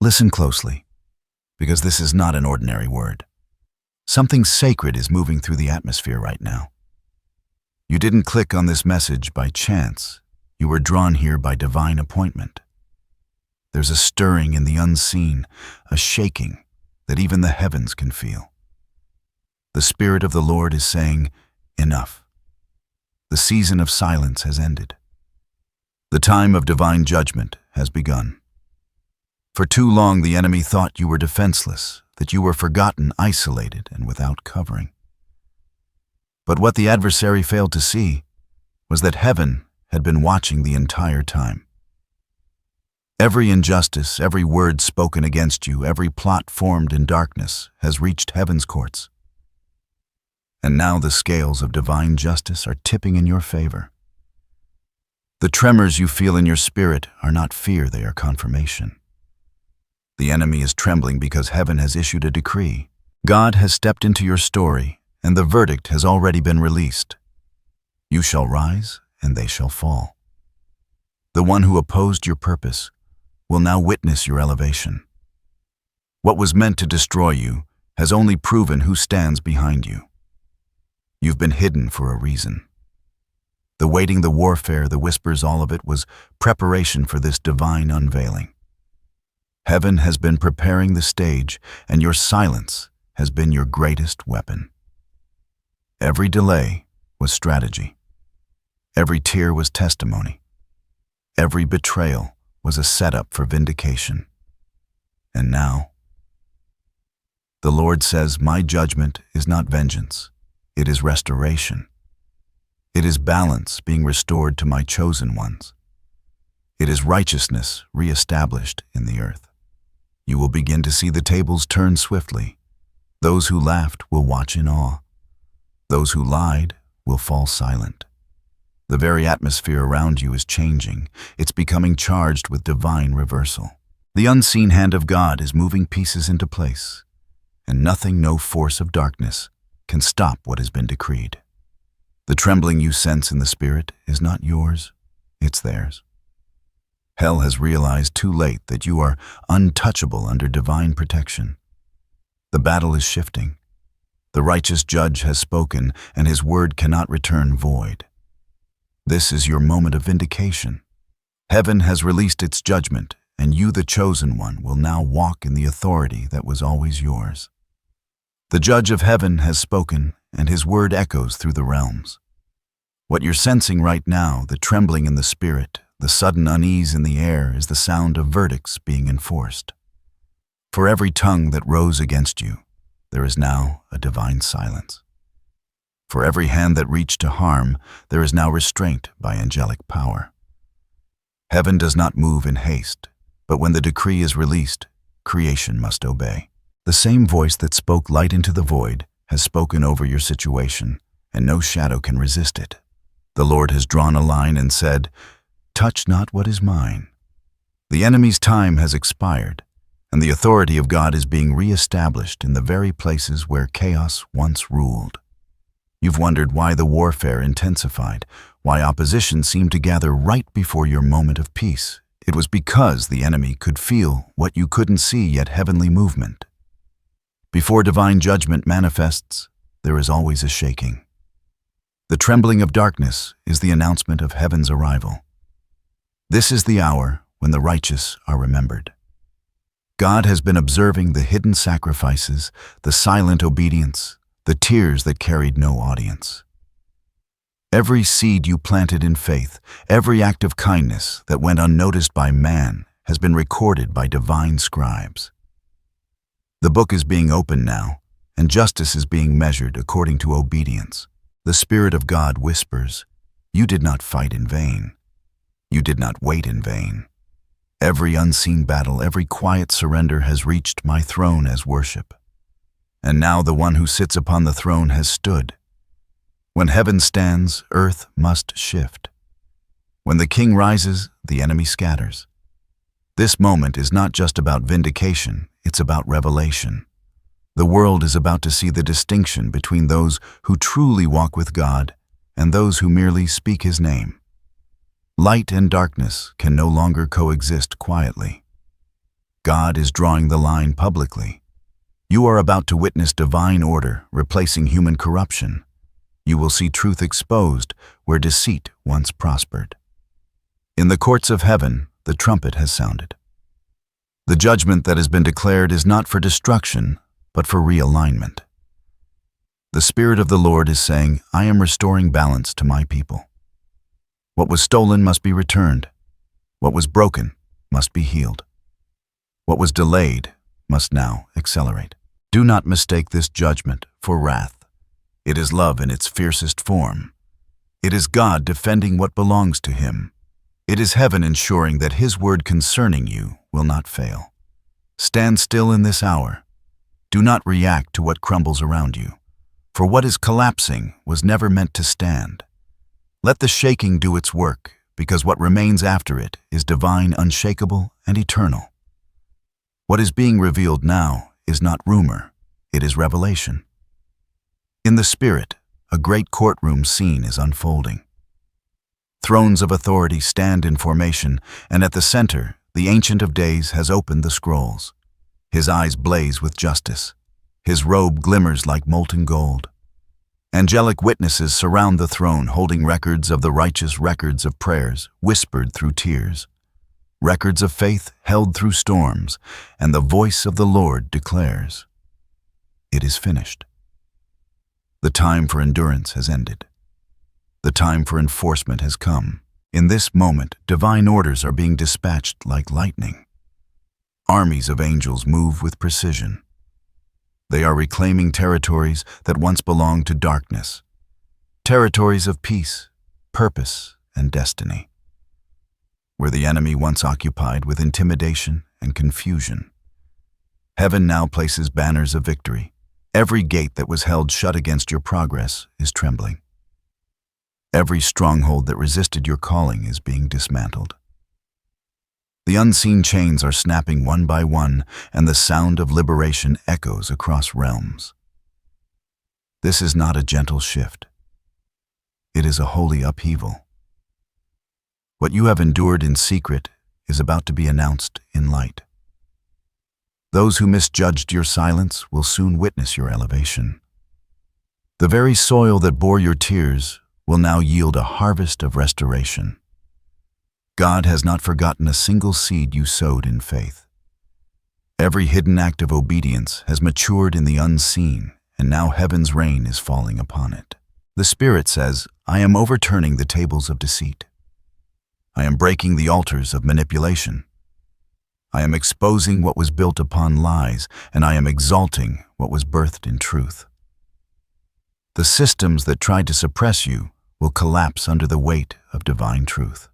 Listen closely, because this is not an ordinary word. Something sacred is moving through the atmosphere right now. You didn't click on this message by chance. You were drawn here by divine appointment. There's a stirring in the unseen, a shaking that even the heavens can feel. The Spirit of the Lord is saying, enough. The season of silence has ended. The time of divine judgment has begun. For too long the enemy thought you were defenseless, that you were forgotten, isolated, and without covering. But what the adversary failed to see was that heaven had been watching the entire time. Every injustice, every word spoken against you, every plot formed in darkness has reached heaven's courts. And now the scales of divine justice are tipping in your favor. The tremors you feel in your spirit are not fear, they are confirmation. The enemy is trembling because heaven has issued a decree. God has stepped into your story, and the verdict has already been released. You shall rise, and they shall fall. The one who opposed your purpose will now witness your elevation. What was meant to destroy you has only proven who stands behind you. You've been hidden for a reason. The waiting, the warfare, the whispers, all of it was preparation for this divine unveiling. Heaven has been preparing the stage, and your silence has been your greatest weapon. Every delay was strategy. Every tear was testimony. Every betrayal was a setup for vindication. And now, the Lord says, my judgment is not vengeance. It is restoration. It is balance being restored to my chosen ones. It is righteousness reestablished in the earth. You will begin to see the tables turn swiftly. Those who laughed will watch in awe. Those who lied will fall silent. The very atmosphere around you is changing. It's becoming charged with divine reversal. The unseen hand of God is moving pieces into place, and nothing, no force of darkness, can stop what has been decreed. The trembling you sense in the Spirit is not yours, it's theirs. Hell has realized too late that you are untouchable under divine protection. The battle is shifting. The righteous judge has spoken, and his word cannot return void. This is your moment of vindication. Heaven has released its judgment, and you, the chosen one, will now walk in the authority that was always yours. The judge of heaven has spoken, and his word echoes through the realms. What you're sensing right now, the trembling in the spirit, the sudden unease in the air, is the sound of verdicts being enforced. For every tongue that rose against you, there is now a divine silence. For every hand that reached to harm, there is now restraint by angelic power. Heaven does not move in haste, but when the decree is released, creation must obey. The same voice that spoke light into the void has spoken over your situation, and no shadow can resist it. The Lord has drawn a line and said, touch not what is mine. The enemy's time has expired, and the authority of God is being reestablished in the very places where chaos once ruled. You've wondered why the warfare intensified, why opposition seemed to gather right before your moment of peace. It was because the enemy could feel what you couldn't see, yet heavenly movement. Before divine judgment manifests, there is always a shaking. The trembling of darkness is the announcement of heaven's arrival. This is the hour when the righteous are remembered. God has been observing the hidden sacrifices, the silent obedience, the tears that carried no audience. Every seed you planted in faith, every act of kindness that went unnoticed by man has been recorded by divine scribes. The book is being opened now, and justice is being measured according to obedience. The Spirit of God whispers, you did not fight in vain. You did not wait in vain. Every unseen battle, every quiet surrender has reached my throne as worship. And now the one who sits upon the throne has stood. When heaven stands, earth must shift. When the king rises, the enemy scatters. This moment is not just about vindication, it's about revelation. The world is about to see the distinction between those who truly walk with God and those who merely speak his name. Light and darkness can no longer coexist quietly. God is drawing the line publicly. You are about to witness divine order replacing human corruption. You will see truth exposed where deceit once prospered. In the courts of heaven, the trumpet has sounded. The judgment that has been declared is not for destruction, but for realignment. The Spirit of the Lord is saying, I am restoring balance to my people. What was stolen must be returned. What was broken must be healed. What was delayed must now accelerate. Do not mistake this judgment for wrath. It is love in its fiercest form. It is God defending what belongs to Him. It is heaven ensuring that His word concerning you will not fail. Stand still in this hour. Do not react to what crumbles around you, for what is collapsing was never meant to stand. Let the shaking do its work, because what remains after it is divine, unshakable, and eternal. What is being revealed now is not rumor, it is revelation. In the Spirit, a great courtroom scene is unfolding. Thrones of authority stand in formation, and at the center, the Ancient of Days has opened the scrolls. His eyes blaze with justice. His robe glimmers like molten gold. Angelic witnesses surround the throne, holding records of the righteous, records of prayers whispered through tears, records of faith held through storms, and the voice of the Lord declares, it is finished. The time for endurance has ended. The time for enforcement has come. In this moment, divine orders are being dispatched like lightning. Armies of angels move with precision. They are reclaiming territories that once belonged to darkness, territories of peace, purpose, and destiny. Where the enemy once occupied with intimidation and confusion, heaven now places banners of victory. Every gate that was held shut against your progress is trembling. Every stronghold that resisted your calling is being dismantled. The unseen chains are snapping one by one, and the sound of liberation echoes across realms. This is not a gentle shift. It is a holy upheaval. What you have endured in secret is about to be announced in light. Those who misjudged your silence will soon witness your elevation. The very soil that bore your tears will now yield a harvest of restoration. God has not forgotten a single seed you sowed in faith. Every hidden act of obedience has matured in the unseen, and now heaven's rain is falling upon it. The Spirit says, I am overturning the tables of deceit. I am breaking the altars of manipulation. I am exposing what was built upon lies, and I am exalting what was birthed in truth. The systems that tried to suppress you will collapse under the weight of divine truth.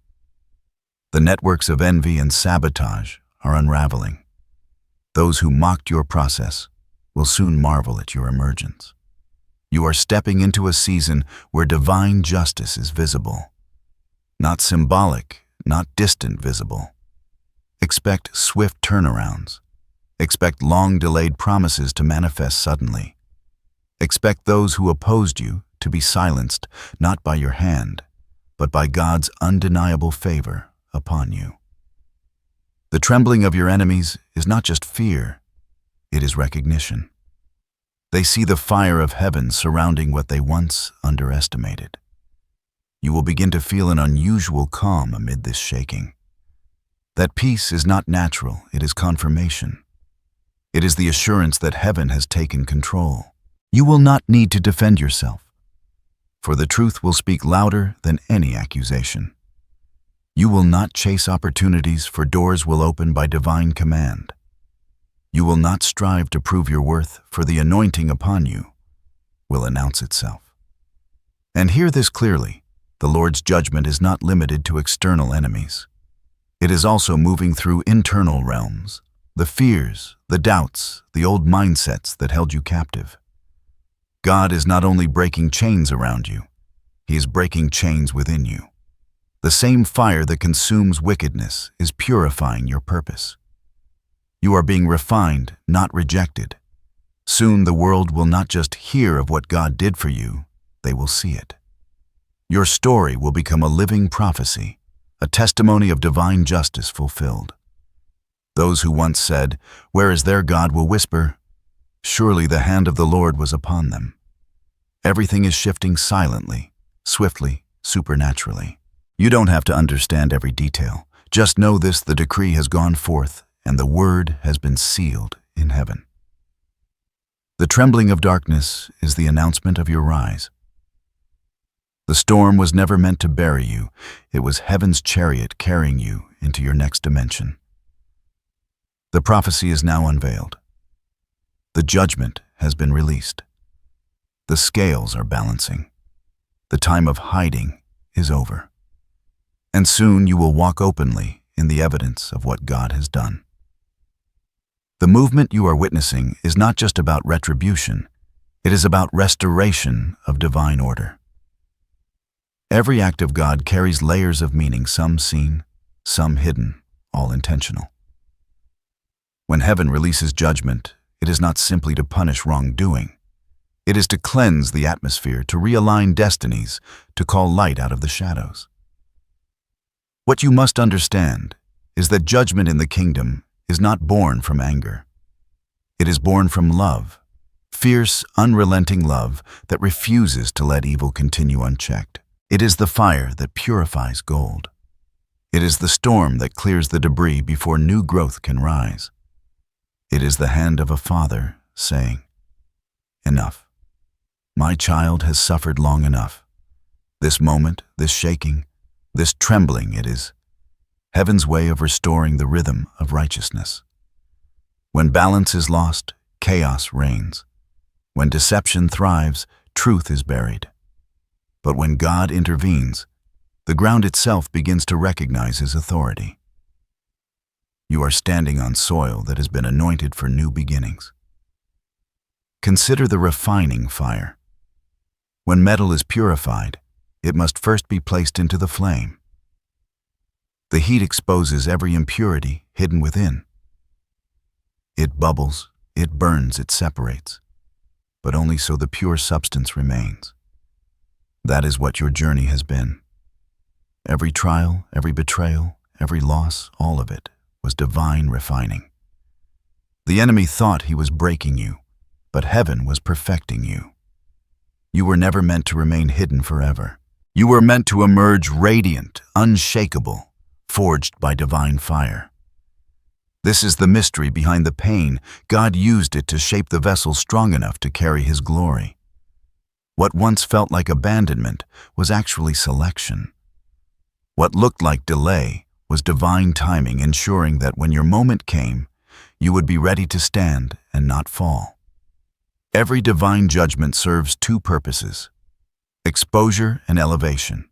The networks of envy and sabotage are unraveling. Those who mocked your process will soon marvel at your emergence. You are stepping into a season where divine justice is visible. Not symbolic, not distant visible. Expect swift turnarounds. Expect long-delayed promises to manifest suddenly. Expect those who opposed you to be silenced not by your hand, but by God's undeniable favor upon you. The trembling of your enemies is not just fear, it is recognition. They see the fire of heaven surrounding what they once underestimated. You will begin to feel an unusual calm amid this shaking. That peace is not natural, it is confirmation. It is the assurance that heaven has taken control. You will not need to defend yourself, for the truth will speak louder than any accusation. You will not chase opportunities, for doors will open by divine command. You will not strive to prove your worth, for the anointing upon you will announce itself. And hear this clearly, the Lord's judgment is not limited to external enemies. It is also moving through internal realms, the fears, the doubts, the old mindsets that held you captive. God is not only breaking chains around you, He is breaking chains within you. The same fire that consumes wickedness is purifying your purpose. You are being refined, not rejected. Soon the world will not just hear of what God did for you, they will see it. Your story will become a living prophecy, a testimony of divine justice fulfilled. Those who once said, "Where is their God?" will whisper, "Surely the hand of the Lord was upon them." Everything is shifting silently, swiftly, supernaturally. You don't have to understand every detail. Just know this: the decree has gone forth, and the word has been sealed in heaven. The trembling of darkness is the announcement of your rise. The storm was never meant to bury you. It was heaven's chariot carrying you into your next dimension. The prophecy is now unveiled. The judgment has been released. The scales are balancing. The time of hiding is over. And soon you will walk openly in the evidence of what God has done. The movement you are witnessing is not just about retribution. It is about restoration of divine order. Every act of God carries layers of meaning, some seen, some hidden, all intentional. When heaven releases judgment, it is not simply to punish wrongdoing. It is to cleanse the atmosphere, to realign destinies, to call light out of the shadows. What you must understand is that judgment in the kingdom is not born from anger. It is born from love, fierce, unrelenting love that refuses to let evil continue unchecked. It is the fire that purifies gold. It is the storm that clears the debris before new growth can rise. It is the hand of a father saying, "Enough. My child has suffered long enough." This moment, this shaking, this trembling, it is heaven's way of restoring the rhythm of righteousness. When balance is lost, chaos reigns. When deception thrives, truth is buried. But when God intervenes, the ground itself begins to recognize His authority. You are standing on soil that has been anointed for new beginnings. Consider the refining fire. When metal is purified, it must first be placed into the flame. The heat exposes every impurity hidden within. It bubbles, it burns, it separates, but only so the pure substance remains. That is what your journey has been. Every trial, every betrayal, every loss, all of it was divine refining. The enemy thought he was breaking you, but heaven was perfecting you. You were never meant to remain hidden forever. You were meant to emerge radiant, unshakable, forged by divine fire. This is the mystery behind the pain. God used it to shape the vessel strong enough to carry His glory. What once felt like abandonment was actually selection. What looked like delay was divine timing, ensuring that when your moment came, you would be ready to stand and not fall. Every divine judgment serves two purposes: exposure and elevation.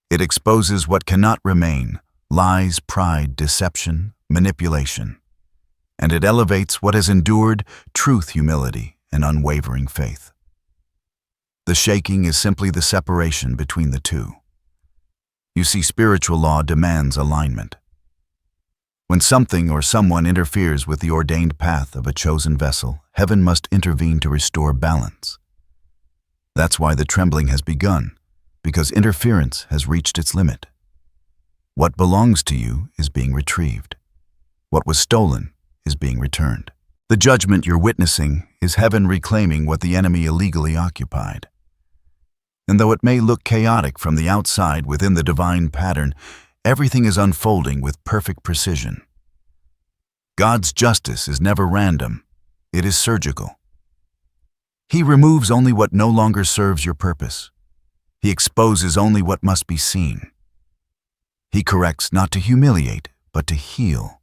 It exposes what cannot remain: lies, pride, deception, manipulation. And it elevates what has endured: truth, humility, and unwavering faith. The shaking is simply the separation between the two. You see, spiritual law demands alignment. When something or someone interferes with the ordained path of a chosen vessel, heaven must intervene to restore balance. That's why the trembling has begun, because interference has reached its limit. What belongs to you is being retrieved. What was stolen is being returned. The judgment you're witnessing is heaven reclaiming what the enemy illegally occupied. And though it may look chaotic from the outside, within the divine pattern, everything is unfolding with perfect precision. God's justice is never random. It is surgical. He removes only what no longer serves your purpose. He exposes only what must be seen. He corrects not to humiliate, but to heal.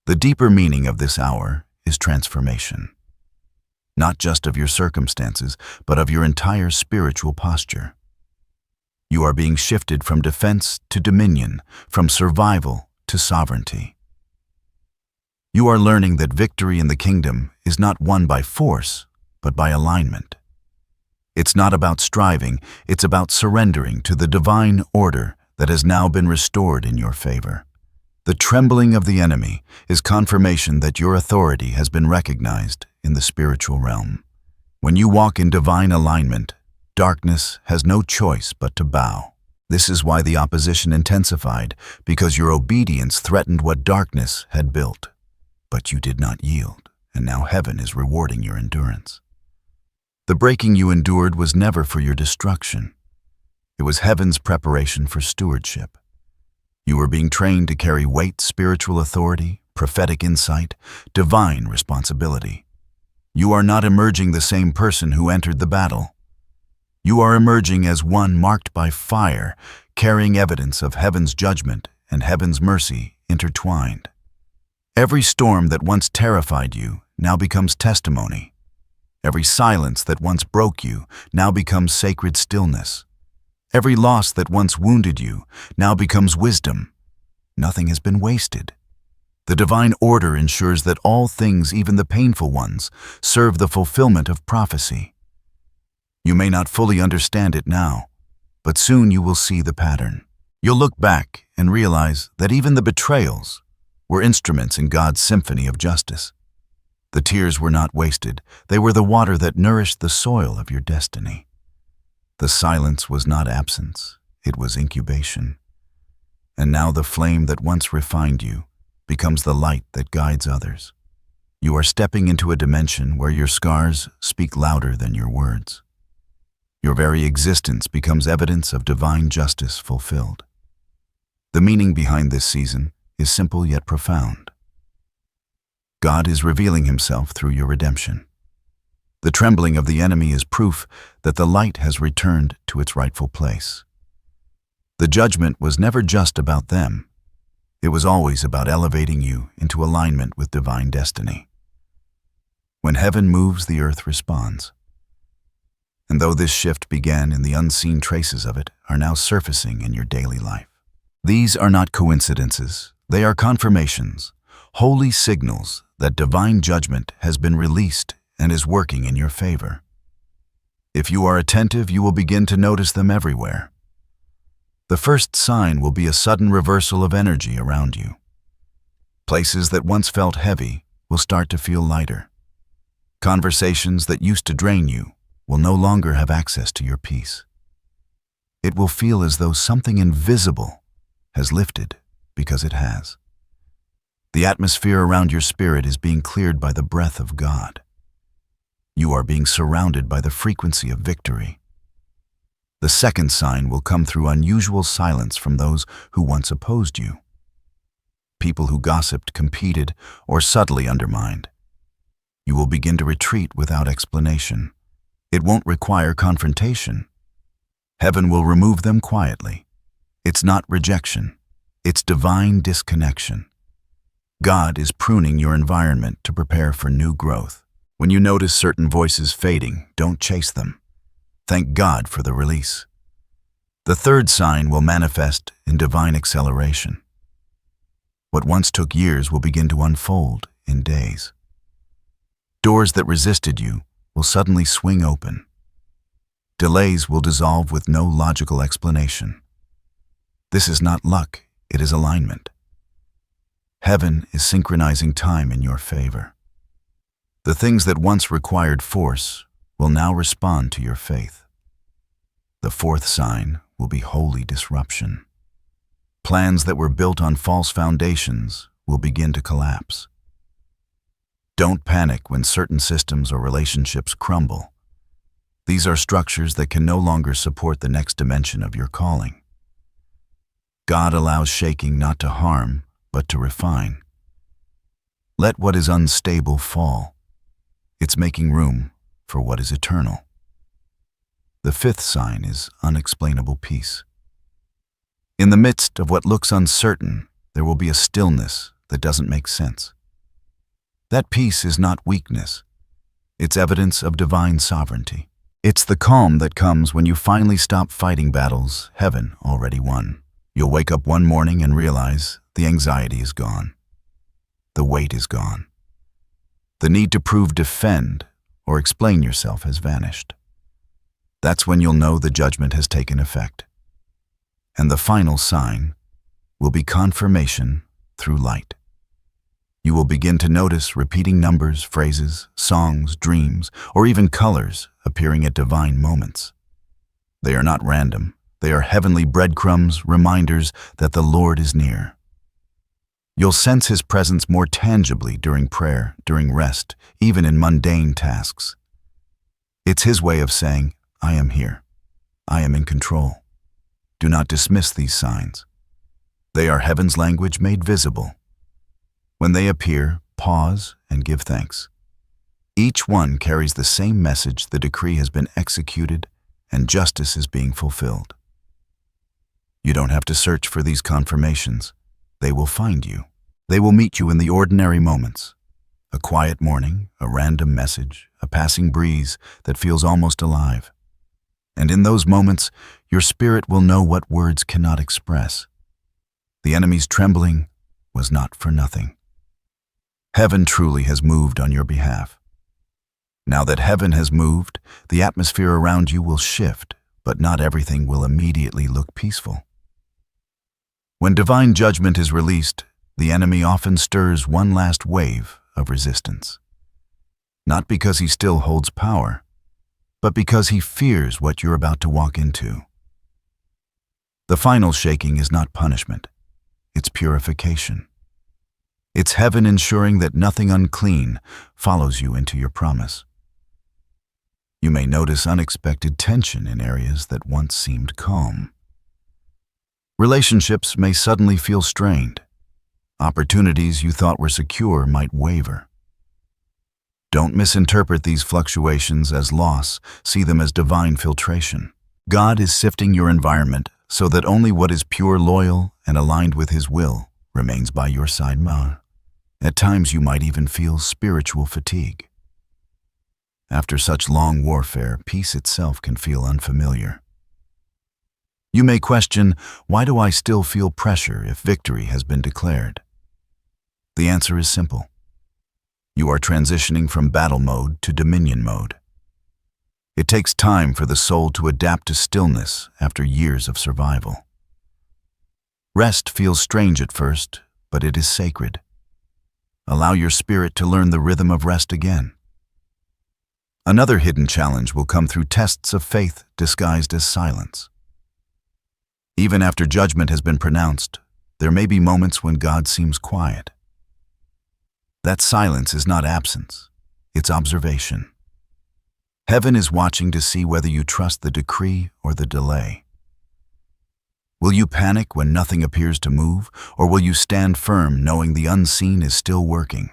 The deeper meaning of this hour is transformation. Not just of your circumstances, but of your entire spiritual posture. You are being shifted from defense to dominion, from survival to sovereignty. You are learning that victory in the kingdom is not won by force, but by alignment. It's not about striving, it's about surrendering to the divine order that has now been restored in your favor. The trembling of the enemy is confirmation that your authority has been recognized in the spiritual realm. When you walk in divine alignment, darkness has no choice but to bow. This is why the opposition intensified, because your obedience threatened what darkness had built. But you did not yield, and now heaven is rewarding your endurance. The breaking you endured was never for your destruction. It was heaven's preparation for stewardship. You were being trained to carry weight, spiritual authority, prophetic insight, divine responsibility. You are not emerging the same person who entered the battle. You are emerging as one marked by fire, carrying evidence of heaven's judgment and heaven's mercy intertwined. Every storm that once terrified you now becomes testimony. Every silence that once broke you now becomes sacred stillness. Every loss that once wounded you now becomes wisdom. Nothing has been wasted. The divine order ensures that all things, even the painful ones, serve the fulfillment of prophecy. You may not fully understand it now, but soon you will see the pattern. You'll look back and realize that even the betrayals were instruments in God's symphony of justice. The tears were not wasted. They were the water that nourished the soil of your destiny. The silence was not absence. It was incubation. And now the flame that once refined you becomes the light that guides others. You are stepping into a dimension where your scars speak louder than your words. Your very existence becomes evidence of divine justice fulfilled. The meaning behind this season is simple yet profound. God is revealing himself through your redemption. The trembling of the enemy is proof that the light has returned to its rightful place. The judgment was never just about them. It was always about elevating you into alignment with divine destiny. When heaven moves, the earth responds. And though this shift began in the unseen, traces of it are now surfacing in your daily life. These are not coincidences. They are confirmations, holy signals that divine judgment has been released and is working in your favor. If you are attentive, you will begin to notice them everywhere. The first sign will be a sudden reversal of energy around you. Places that once felt heavy will start to feel lighter. Conversations that used to drain you will no longer have access to your peace. It will feel as though something invisible has lifted, because it has. The atmosphere around your spirit is being cleared by the breath of God. You are being surrounded by the frequency of victory. The second sign will come through unusual silence from those who once opposed you. People who gossiped, competed, or subtly undermined. You will begin to retreat without explanation. It won't require confrontation. Heaven will remove them quietly. It's not rejection. It's divine disconnection. God is pruning your environment to prepare for new growth. When you notice certain voices fading, don't chase them. Thank God for the release. The third sign will manifest in divine acceleration. What once took years will begin to unfold in days. Doors that resisted you will suddenly swing open. Delays will dissolve with no logical explanation. This is not luck, it is alignment. Heaven is synchronizing time in your favor. The things that once required force will now respond to your faith. The fourth sign will be holy disruption. Plans that were built on false foundations will begin to collapse. Don't panic when certain systems or relationships crumble. These are structures that can no longer support the next dimension of your calling. God allows shaking not to harm, but to refine. Let what is unstable fall. It's making room for what is eternal. The fifth sign is unexplainable peace. In the midst of what looks uncertain, there will be a stillness that doesn't make sense. That peace is not weakness. It's evidence of divine sovereignty. It's the calm that comes when you finally stop fighting battles heaven already won. You'll wake up one morning and realize the anxiety is gone. The weight is gone. The need to prove, defend, or explain yourself has vanished. That's when you'll know the judgment has taken effect. And the final sign will be confirmation through light. You will begin to notice repeating numbers, phrases, songs, dreams, or even colors appearing at divine moments. They are not random. They are heavenly breadcrumbs, reminders that the Lord is near. You'll sense His presence more tangibly during prayer, during rest, even in mundane tasks. It's His way of saying, I am here. I am in control. Do not dismiss these signs. They are heaven's language made visible. When they appear, pause and give thanks. Each one carries the same message: the decree has been executed and justice is being fulfilled. You don't have to search for these confirmations. They will find you. They will meet you in the ordinary moments. A quiet morning, a random message, a passing breeze that feels almost alive. And in those moments, your spirit will know what words cannot express. The enemy's trembling was not for nothing. Heaven truly has moved on your behalf. Now that heaven has moved, the atmosphere around you will shift, but not everything will immediately look peaceful. When divine judgment is released, the enemy often stirs one last wave of resistance. Not because he still holds power, but because he fears what you're about to walk into. The final shaking is not punishment, it's purification. It's heaven ensuring that nothing unclean follows you into your promise. You may notice unexpected tension in areas that once seemed calm. Relationships may suddenly feel strained. Opportunities you thought were secure might waver. Don't misinterpret these fluctuations as loss, see them as divine filtration. God is sifting your environment so that only what is pure, loyal, and aligned with His will remains by your side. At times you might even feel spiritual fatigue. After such long warfare, peace itself can feel unfamiliar. You may question, why do I still feel pressure if victory has been declared? The answer is simple. You are transitioning from battle mode to dominion mode. It takes time for the soul to adapt to stillness after years of survival. Rest feels strange at first, but it is sacred. Allow your spirit to learn the rhythm of rest again. Another hidden challenge will come through tests of faith disguised as silence. Even after judgment has been pronounced, there may be moments when God seems quiet. That silence is not absence, it's observation. Heaven is watching to see whether you trust the decree or the delay. Will you panic when nothing appears to move, or will you stand firm knowing the unseen is still working?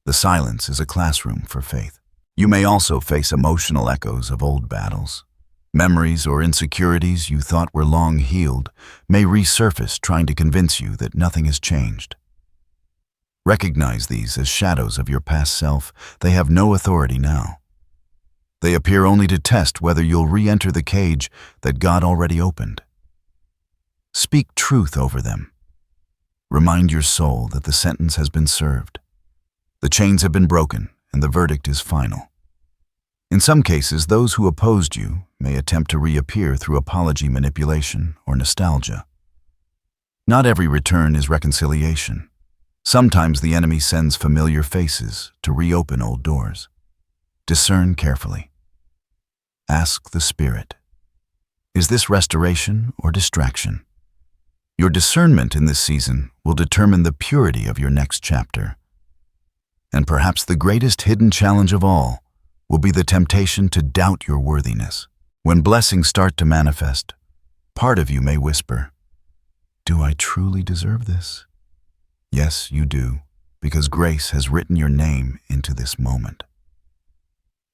The silence is a classroom for faith. You may also face emotional echoes of old battles. Memories or insecurities you thought were long healed may resurface, trying to convince you that nothing has changed. Recognize these as shadows of your past self. They have no authority now. They appear only to test whether you'll re-enter the cage that God already opened. Speak truth over them. Remind your soul that the sentence has been served. The chains have been broken, and the verdict is final. In some cases, those who opposed you may attempt to reappear through apology, manipulation, or nostalgia. Not every return is reconciliation. Sometimes the enemy sends familiar faces to reopen old doors. Discern carefully. Ask the Spirit, is this restoration or distraction? Your discernment in this season will determine the purity of your next chapter. And perhaps the greatest hidden challenge of all will be the temptation to doubt your worthiness. When blessings start to manifest, part of you may whisper, do I truly deserve this? Yes, you do, because grace has written your name into this moment.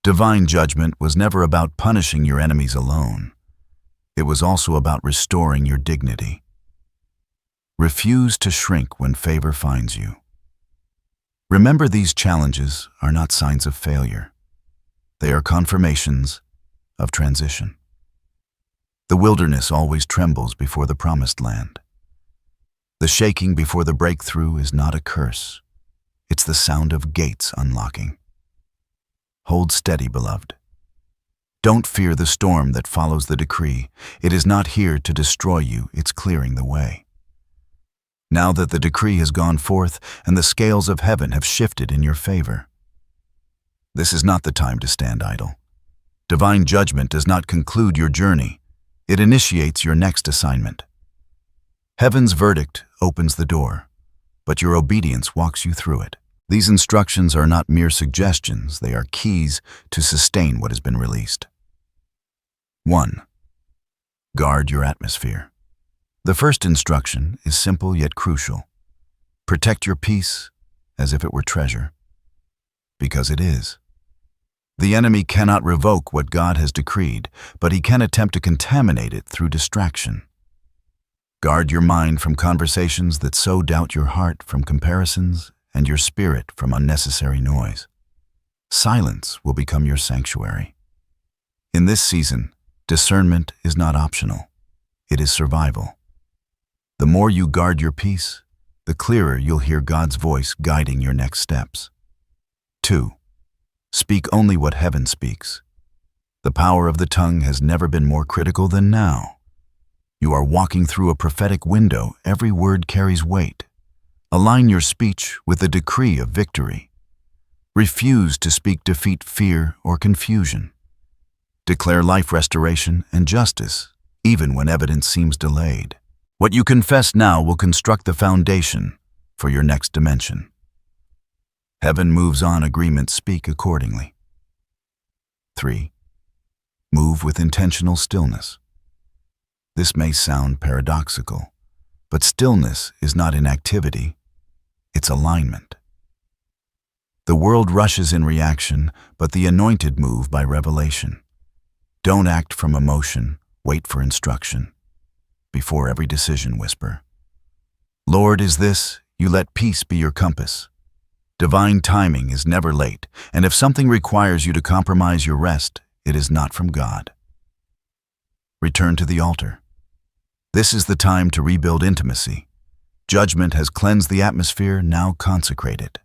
Divine judgment was never about punishing your enemies alone. It was also about restoring your dignity. Refuse to shrink when favor finds you. Remember, these challenges are not signs of failure. They are confirmations of transition. The wilderness always trembles before the promised land. The shaking before the breakthrough is not a curse. It's the sound of gates unlocking. Hold steady, beloved. Don't fear the storm that follows the decree. It is not here to destroy you, it's clearing the way. Now that the decree has gone forth and the scales of heaven have shifted in your favor, this is not the time to stand idle. Divine judgment does not conclude your journey. It initiates your next assignment. Heaven's verdict opens the door, but your obedience walks you through it. These instructions are not mere suggestions, they are keys to sustain what has been released. 1. Guard your atmosphere. The first instruction is simple yet crucial. Protect your peace as if it were treasure, because it is. The enemy cannot revoke what God has decreed, but he can attempt to contaminate it through distraction. Guard your mind from conversations that sow doubt, your heart from comparisons, and your spirit from unnecessary noise. Silence will become your sanctuary. In this season, discernment is not optional. It is survival. The more you guard your peace, the clearer you'll hear God's voice guiding your next steps. 2. Speak only what heaven speaks. The power of the tongue has never been more critical than now. You are walking through a prophetic window. Every word carries weight. Align your speech with the decree of victory. Refuse to speak defeat, fear, or confusion. Declare life, restoration, and justice, even when evidence seems delayed. What you confess now will construct the foundation for your next dimension. Heaven moves on agreements, speak accordingly. 3. Move with intentional stillness. This may sound paradoxical, but stillness is not inactivity, it's alignment. The world rushes in reaction, but the anointed move by revelation. Don't act from emotion, wait for instruction. Before every decision, whisper, "Lord, is this?" You let peace be your compass. Divine timing is never late, and if something requires you to compromise your rest, it is not from God. Return to the altar. This is the time to rebuild intimacy. Judgment has cleansed the atmosphere, now consecrate it.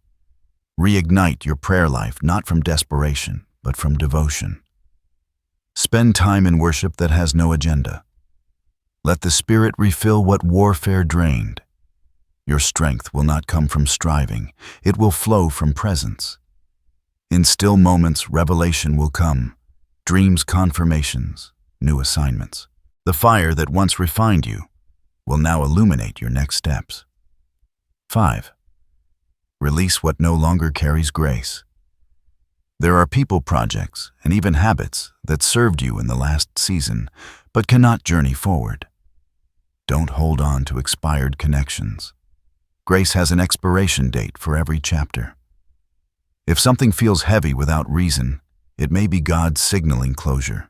Reignite your prayer life, not from desperation, but from devotion. Spend time in worship that has no agenda. Let the Spirit refill what warfare drained. Your strength will not come from striving, it will flow from presence. In still moments, revelation will come, dreams, confirmations, new assignments. The fire that once refined you will now illuminate your next steps. 5. Release what no longer carries grace. There are people, projects, and even habits that served you in the last season, but cannot journey forward. Don't hold on to expired connections. Grace has an expiration date for every chapter. If something feels heavy without reason, it may be God signaling closure.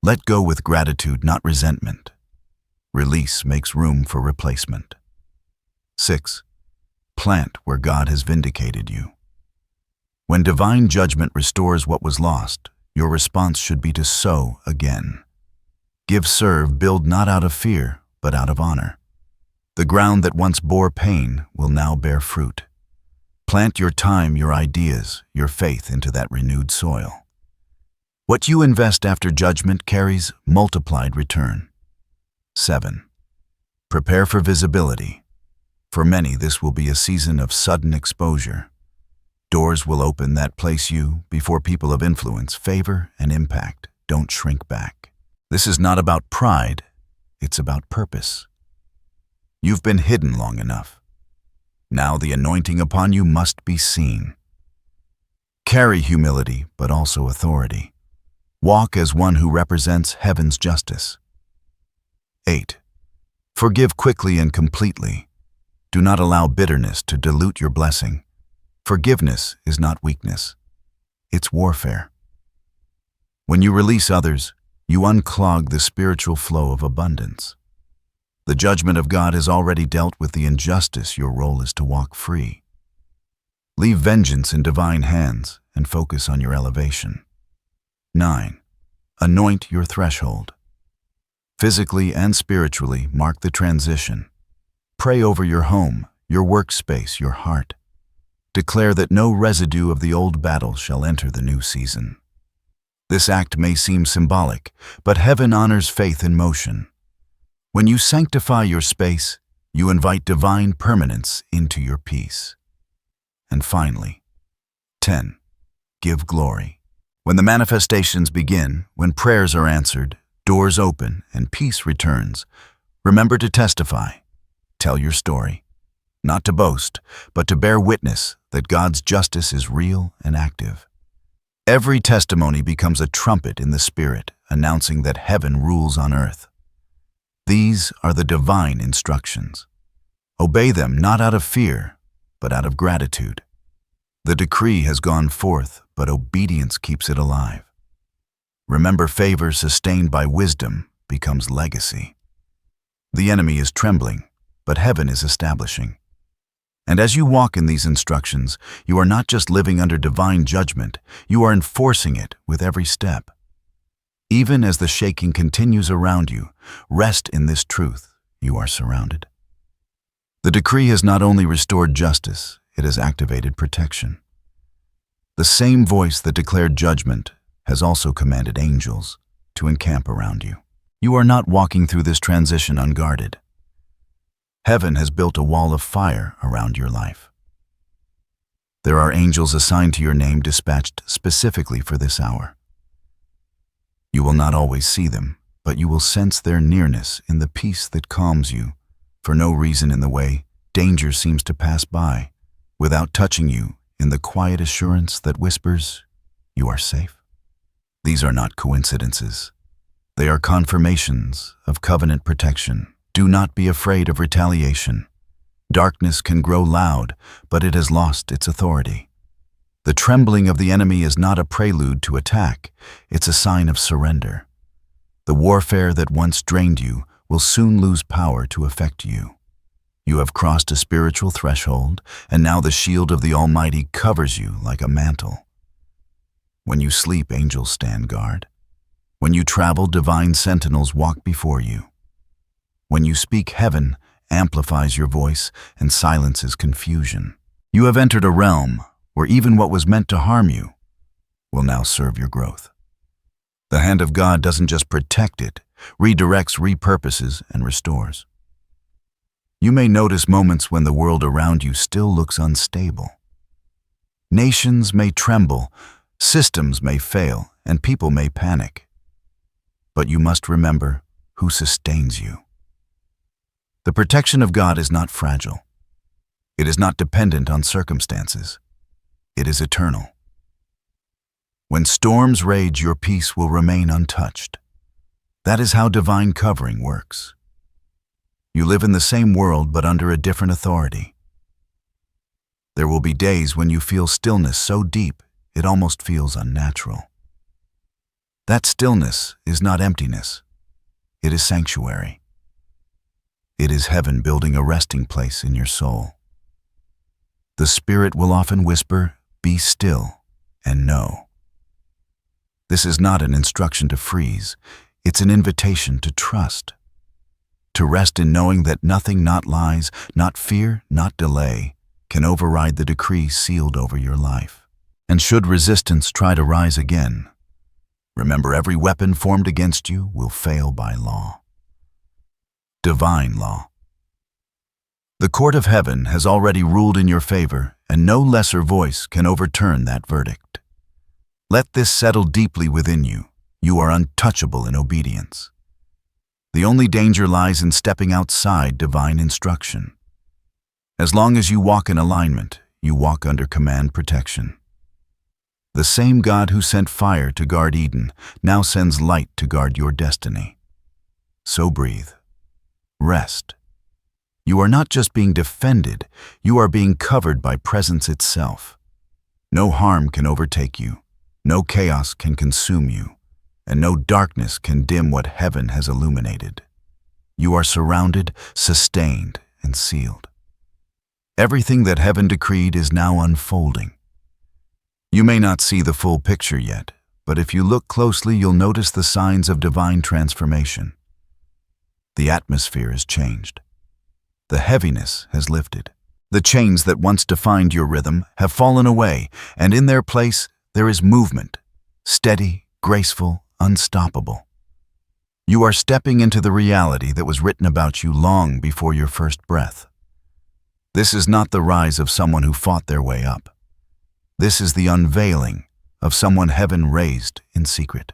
Let go with gratitude, not resentment. Release makes room for replacement. 6. Plant where God has vindicated you. When divine judgment restores what was lost, your response should be to sow again. Give, serve, build not out of fear, but out of honor. The ground that once bore pain will now bear fruit. Plant your time, your ideas, your faith into that renewed soil. What you invest after judgment carries multiplied return. 7. Prepare for visibility. For many, this will be a season of sudden exposure. Doors will open that place you before people of influence, favor, and impact. Don't shrink back. This is not about pride, it's about purpose. You've been hidden long enough. Now the anointing upon you must be seen. Carry humility, but also authority. Walk as one who represents heaven's justice. 8. Forgive quickly and completely. Do not allow bitterness to dilute your blessing. Forgiveness is not weakness. It's warfare. When you release others, you unclog the spiritual flow of abundance. The judgment of God has already dealt with the injustice. Your role is to walk free. Leave vengeance in divine hands and focus on your elevation. 9. Anoint your threshold. Physically and spiritually, mark the transition. Pray over your home, your workspace, your heart. Declare that no residue of the old battle shall enter the new season. This act may seem symbolic, but heaven honors faith in motion. When you sanctify your space, you invite divine permanence into your peace. And finally, 10. Give glory. When the manifestations begin, when prayers are answered, Doors open and peace returns. Remember to testify. Tell your story. Not to boast, but to bear witness that God's justice is real and active. Every testimony becomes a trumpet in the Spirit, announcing that heaven rules on earth. These are the divine instructions. Obey them not out of fear, but out of gratitude. The decree has gone forth, but obedience keeps it alive. Remember, favor sustained by wisdom becomes legacy. The enemy is trembling, but heaven is establishing. And as you walk in these instructions, you are not just living under divine judgment, you are enforcing it with every step. Even as the shaking continues around you, rest in this truth: you are surrounded. The decree has not only restored justice, it has activated protection. The same voice that declared judgment has also commanded angels to encamp around you. You are not walking through this transition unguarded. Heaven has built a wall of fire around your life. There are angels assigned to your name, dispatched specifically for this hour. You will not always see them, but you will sense their nearness in the peace that calms you. For no reason in the way, danger seems to pass by, without touching you, in the quiet assurance that whispers, you are safe. These are not coincidences. They are confirmations of covenant protection. Do not be afraid of retaliation. Darkness can grow loud, but it has lost its authority. The trembling of the enemy is not a prelude to attack, it's a sign of surrender. The warfare that once drained you will soon lose power to affect you. You have crossed a spiritual threshold, and now the shield of the Almighty covers you like a mantle. When you sleep, angels stand guard. When you travel, divine sentinels walk before you. When you speak, heaven amplifies your voice and silences confusion. You have entered a realm where even what was meant to harm you will now serve your growth. The hand of God doesn't just protect it, redirects, repurposes, and restores. You may notice moments when the world around you still looks unstable. Nations may tremble, systems may fail, and people may panic. But you must remember who sustains you. The protection of God is not fragile. It is not dependent on circumstances. It is eternal. When storms rage, your peace will remain untouched. That is how divine covering works. You live in the same world but under a different authority. There will be days when you feel stillness so deep it almost feels unnatural. That stillness is not emptiness. It is sanctuary. It is heaven building a resting place in your soul. The Spirit will often whisper, "Be still and know." This is not an instruction to freeze. It's an invitation to trust. To rest in knowing that nothing, not lies, not fear, not delay, can override the decree sealed over your life. And should resistance try to rise again, remember, every weapon formed against you will fail by law. Divine law. The court of heaven has already ruled in your favor, and no lesser voice can overturn that verdict. Let this settle deeply within you. You are untouchable in obedience. The only danger lies in stepping outside divine instruction. As long as you walk in alignment, you walk under command protection. The same God who sent fire to guard Eden now sends light to guard your destiny. So breathe. Rest. You are not just being defended, you are being covered by presence itself. No harm can overtake you, no chaos can consume you, and no darkness can dim what heaven has illuminated. You are surrounded, sustained, and sealed. Everything that heaven decreed is now unfolding. You may not see the full picture yet, but if you look closely, you'll notice the signs of divine transformation. The atmosphere has changed. The heaviness has lifted. The chains that once defined your rhythm have fallen away, and in their place, there is movement, steady, graceful, unstoppable. You are stepping into the reality that was written about you long before your first breath. This is not the rise of someone who fought their way up. This is the unveiling of someone heaven raised in secret.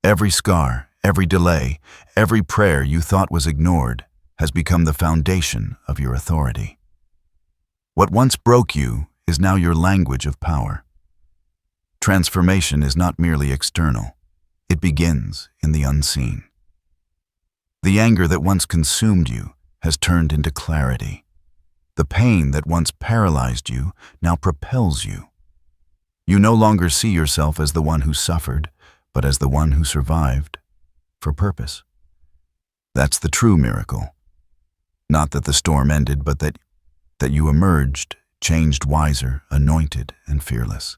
Every scar, every delay, every prayer you thought was ignored has become the foundation of your authority. What once broke you is now your language of power. Transformation is not merely external. It begins in the unseen. The anger that once consumed you has turned into clarity. The pain that once paralyzed you now propels you. You no longer see yourself as the one who suffered, but as the one who survived for purpose. That's the true miracle. Not that the storm ended, but that you emerged, changed, wiser, anointed, and fearless.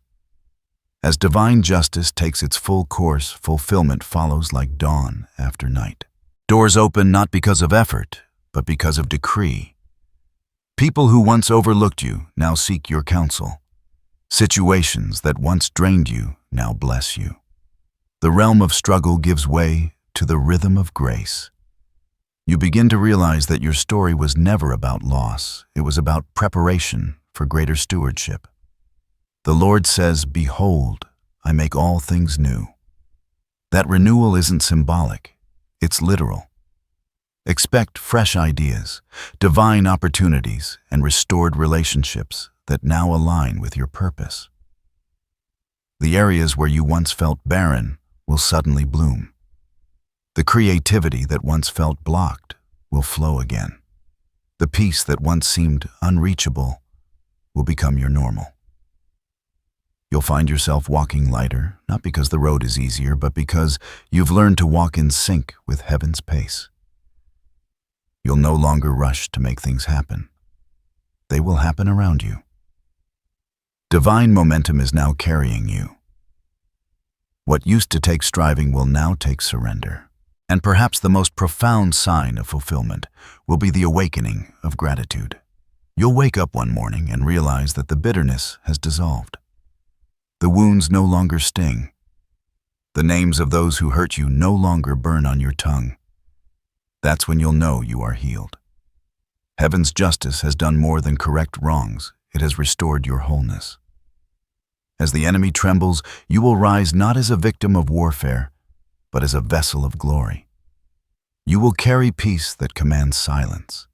As divine justice takes its full course, fulfillment follows like dawn after night. Doors open not because of effort, but because of decree. People who once overlooked you now seek your counsel. Situations that once drained you now bless you. The realm of struggle gives way to the rhythm of grace. You begin to realize that your story was never about loss. It was about preparation for greater stewardship. The Lord says, "Behold, I make all things new." That renewal isn't symbolic, it's literal. Expect fresh ideas, divine opportunities, and restored relationships that now align with your purpose. The areas where you once felt barren will suddenly bloom. The creativity that once felt blocked will flow again. The peace that once seemed unreachable will become your normal. You'll find yourself walking lighter, not because the road is easier, but because you've learned to walk in sync with heaven's pace. You'll no longer rush to make things happen. They will happen around you. Divine momentum is now carrying you. What used to take striving will now take surrender. And perhaps the most profound sign of fulfillment will be the awakening of gratitude. You'll wake up one morning and realize that the bitterness has dissolved. The wounds no longer sting. The names of those who hurt you no longer burn on your tongue. That's when you'll know you are healed. Heaven's justice has done more than correct wrongs. It has restored your wholeness. As the enemy trembles, you will rise not as a victim of warfare, but as a vessel of glory. You will carry peace that commands silence.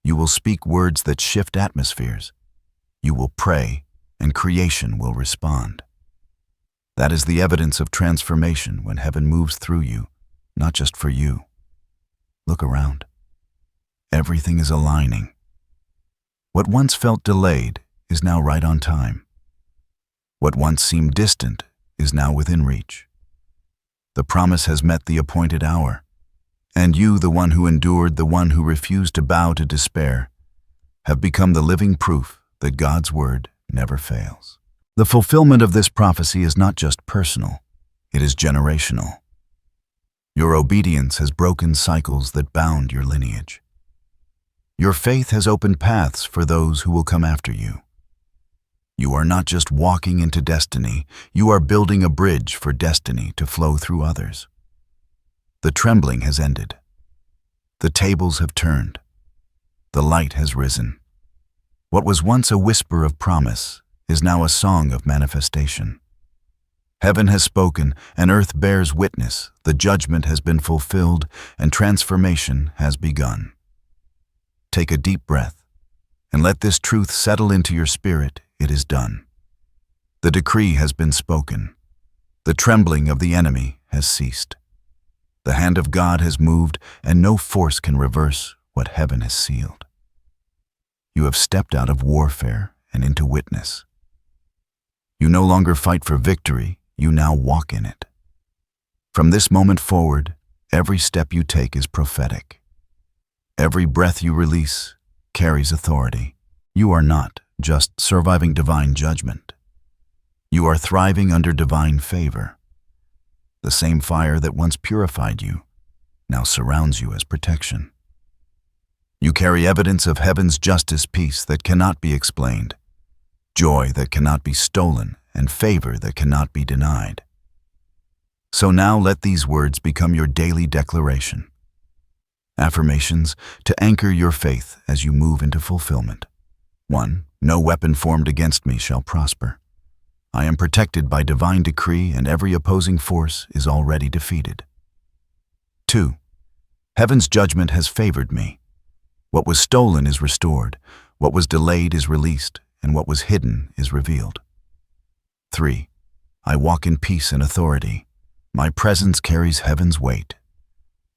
You will speak words that shift atmospheres. You will pray, and creation will respond. That is the evidence of transformation when heaven moves through you, not just for you. Look around. Everything is aligning. What once felt delayed is now right on time. What once seemed distant is now within reach. The promise has met the appointed hour, and you, the one who endured, the one who refused to bow to despair, have become the living proof that God's word never fails. The fulfillment of this prophecy is not just personal, it is generational. Your obedience has broken cycles that bound your lineage. Your faith has opened paths for those who will come after you. You are not just walking into destiny, you are building a bridge for destiny to flow through others. The trembling has ended. The tables have turned. The light has risen. What was once a whisper of promise is now a song of manifestation. Heaven has spoken, and earth bears witness. The judgment has been fulfilled, and transformation has begun. Take a deep breath, and let this truth settle into your spirit. It is done. The decree has been spoken. The trembling of the enemy has ceased. The hand of God has moved, and no force can reverse what heaven has sealed. You have stepped out of warfare and into witness. You no longer fight for victory, you now walk in it. From this moment forward, every step you take is prophetic. Every breath you release carries authority. You are not just surviving divine judgment. You are thriving under divine favor. The same fire that once purified you now surrounds you as protection. You carry evidence of heaven's justice, peace that cannot be explained, joy that cannot be stolen, and favor that cannot be denied. So now let these words become your daily declaration. Affirmations to anchor your faith as you move into fulfillment. 1. No weapon formed against me shall prosper. I am protected by divine decree, and every opposing force is already defeated. 2. Heaven's judgment has favored me. What was stolen is restored, what was delayed is released, and what was hidden is revealed. 3. I walk in peace and authority. My presence carries heaven's weight.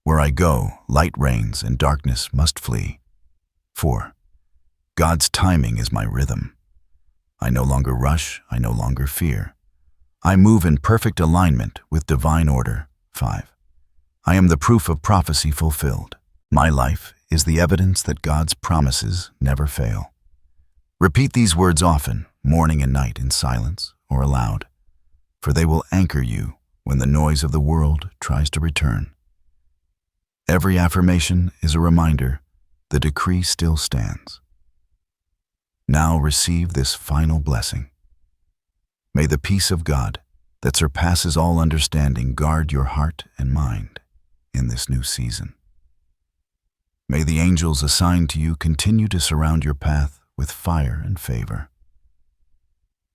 Where I go, light reigns and darkness must flee. 4. God's timing is my rhythm. I no longer rush, I no longer fear. I move in perfect alignment with divine order. 5. I am the proof of prophecy fulfilled. My life is the evidence that God's promises never fail. Repeat these words often, morning and night in silence or aloud, for they will anchor you when the noise of the world tries to return. Every affirmation is a reminder the decree still stands. Now receive this final blessing. May the peace of God that surpasses all understanding guard your heart and mind in this new season. May the angels assigned to you continue to surround your path with fire and favor.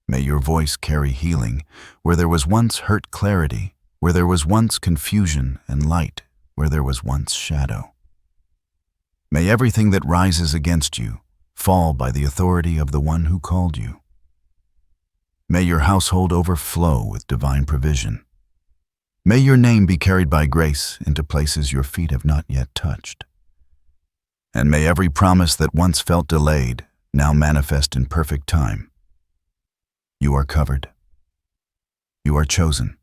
May your voice carry healing where there was once hurt, clarity where there was once confusion, and light where there was once shadow. May everything that rises against you fall by the authority of the one who called you. May your household overflow with divine provision. May your name be carried by grace into places your feet have not yet touched. And may every promise that once felt delayed now manifest in perfect time. You are covered. You are chosen.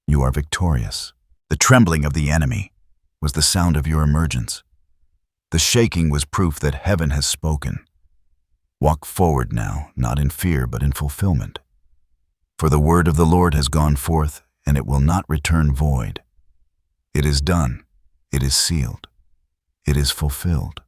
You are victorious. The trembling of the enemy was the sound of your emergence. The shaking was proof that heaven has spoken. Walk forward now, not in fear, but in fulfillment. For the word of the Lord has gone forth, and it will not return void. It is done. It is sealed. It is fulfilled.